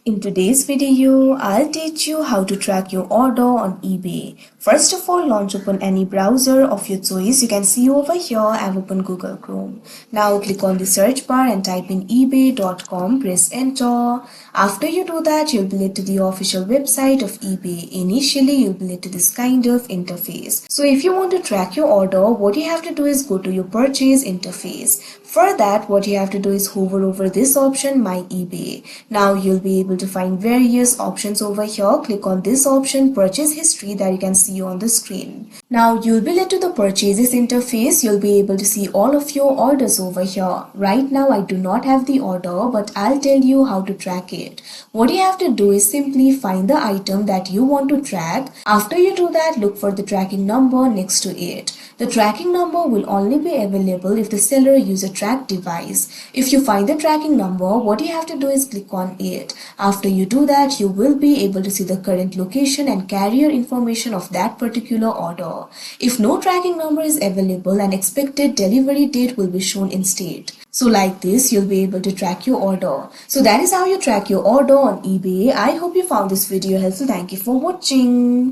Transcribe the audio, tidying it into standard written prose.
In today's video, I'll teach you how to track your order on eBay. First of all, launch open any browser of your choice. You can see over here, I've opened Google Chrome. Now click on the search bar and type in ebay.com, press enter. After you do that, you'll be led to the official website of eBay. Initially, you'll be led to this kind of interface. So if you want to track your order, what you have to do is go to your purchase interface. For that, what you have to do is hover over this option, My eBay. Now you'll be able to find various options over here. Click on this option, Purchase History, that you can see on the screen. Now you'll be led to the Purchases interface. You'll be able to see all of your orders over here. Right now I do not have the order, but I'll tell you how to track it. What you have to do is simply find the item that you want to track. After you do that, look for the tracking number next to it. The tracking number will only be available if the seller uses a track device. If you find the tracking number, what you have to do is click on it. After you do that, you will be able to see the current location and carrier information of that particular order. If no tracking number is available, an expected delivery date will be shown instead. So like this, you'll be able to track your order. So that is how you track your order on eBay. I hope you found this video helpful. Thank you for watching.